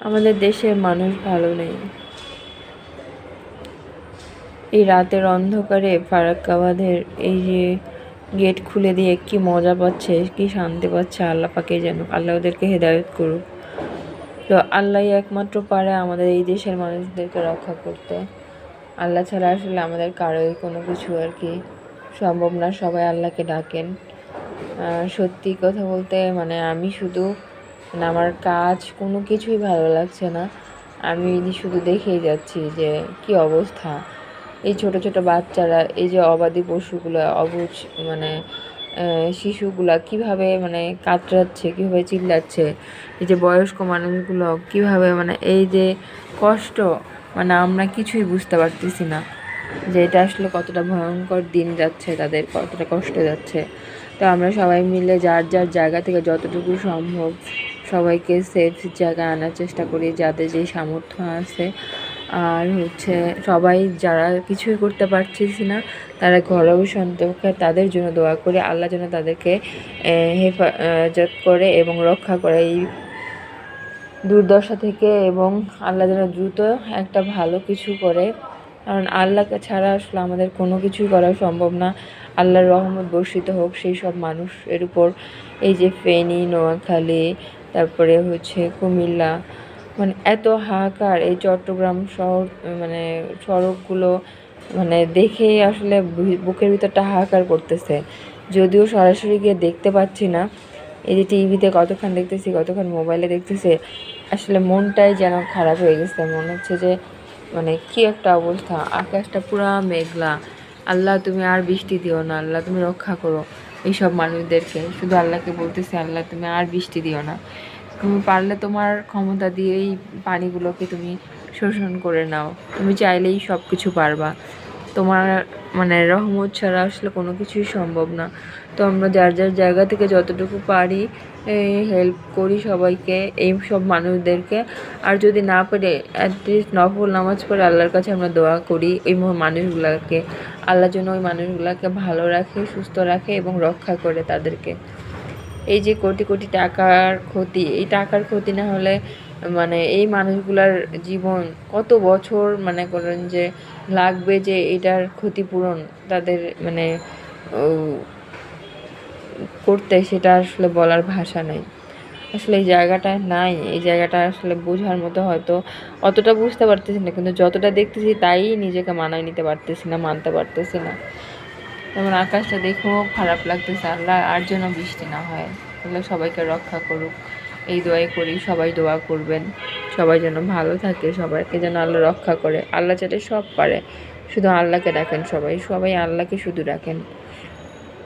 আমাদের দেশের মানুষ ভালো নেই। এই রাতের অন্ধকারে ফারাক্কাবাদের এই যে গেট খুলে দিয়ে কি মজা পাচ্ছে, কি শান্তি পাচ্ছে, আল্লাহ পাকে যেন, আল্লাহ ওদেরকে হেদায়েত করুক। তো আল্লাহই একমাত্র পারে আমাদের এই দেশের মানুষদেরকে রক্ষা করতে। আল্লাহ ছাড়া আসলে আমাদের কারোই কোনো কিছু আর কি সম্ভব না। সবাই আল্লাহকে ডাকেন। সত্যি কথা বলতে মানে আমি শুধু মানে আমার কাজ কোনো কিছুই ভালো লাগছে না। আমি শুধু দেখেই যাচ্ছি যে কি অবস্থা। এই ছোট ছোট বাচ্চারা, এই যে অবাধি পশুগুলো, অবুঝ মানে শিশুগুলা কিভাবে মানে কাতরাচ্ছে, কীভাবে চিল্লাচ্ছে। এই যে বয়স্ক মানুষগুলো কিভাবে মানে এই যে কষ্ট, মানে আমরা কিছুই বুঝতে পারতেছি না যে এটা আসলে কতটা ভয়ঙ্কর দিন যাচ্ছে, তাদের কতটা কষ্ট যাচ্ছে। তো আমরা সবাই মিলে যার যার জায়গা থেকে যতটুকু সম্ভব সবাইকে সেফ জায়গায় আনার চেষ্টা করি, যাদের যেই সামর্থ্য আছে। আর সবাই যারা কিছুই করতে পারছিস না, তারা ঘরে বসে অন্তপক্ষে তাদের জন্য দোয়া করে আল্লাহ যেন তাদেরকে হেফাজত করে এবং রক্ষা করে এই দুর্দশা থেকে, এবং আল্লাহ যেন দ্রুত একটা ভালো কিছু করে। কারণ আল্লাহকে ছাড়া আসলে আমাদের কোনো কিছুই করা সম্ভব না। আল্লাহর রহমত বর্ষিত হোক সেই সব মানুষের উপর। এই যে ফেনী, নোয়াখালী, তারপরে কুমিল্লা, মানে এত হাহাকার। এই চট্টগ্রাম শহর মানে সড়কগুলো মানে দেখেই আসলে বুকের ভিতরটা হাহাকার করতেছে। যদিও সরাসরি গিয়ে দেখতে পাচ্ছি না, এই যে টিভিতে কতক্ষণ দেখতেছি, কতক্ষণ মোবাইলে দেখতেছি, আসলে মনটাই যেন খারাপ হয়ে গেছে। মনে হচ্ছে যে মানে কি একটা অবস্থা, আকাশটা পুরা মেঘলা। আল্লাহ তুমি আর বৃষ্টি দিও না, আল্লাহ তুমি রক্ষা করো এইসব মানুষদেরকে। শুধু আল্লাহকে বলতেছি, আল্লাহ তুমি আর বৃষ্টি দিও না। তুমি পারলে তোমার ক্ষমতা দিয়ে এই পানিগুলোকে তুমি শোষণ করে নাও। তুমি চাইলেই সব কিছু পারবা। তোমার মানে রহমত ছাড়া আসলে কোনো কিছুই সম্ভব না। তো আমরা যার যার জায়গা থেকে যতটুকু পারি হেল্প করি সবাইকে, এই সব মানুষদেরকে। আর যদি না পারে অ্যাটলিস্ট নফল নামাজ পড়ে আল্লাহর কাছে আমরা দোয়া করি ওই মানুষগুলোকে, আল্লাহ যেন ওই মানুষগুলোকে ভালো রাখে, সুস্থ রাখে এবং রক্ষা করে তাদেরকে। এই যে কোটি কোটি টাকার ক্ষতি, এই টাকার ক্ষতি না হলে মানে এই মানুষগুলার জীবন কত বছর মনে করেন যে লাগবে যে এটার ক্ষতিপূরণ তাদের মানে করতে, সেটা আসলে বলার ভাষা নেই। আসলে এই জায়গাটা নাই, এই জায়গাটা আসলে বোঝার মতো হয়তো অতটা বুঝতে পারতেছি না, কিন্তু যতটা দেখতেছি তাই নিজেকে মানায় নিতে পারতেছি না, মানতে পারতেছি না। যেমন আকাশটা দেখেও খারাপ লাগতেছে। আল্লাহ আর যেন বৃষ্টি না হয়, আল্লাহ সবাইকে রক্ষা করুক এই দোয়াই করি। সবাই দোয়া করবেন, সবাই যেন ভালো থাকে, সবাইকে যেন আল্লাহ রক্ষা করে। আল্লাহ চাইলে সব পারে, শুধু আল্লাহকে ডাকেন। সবাই সবাই আল্লাহকে শুধু ডাকেন।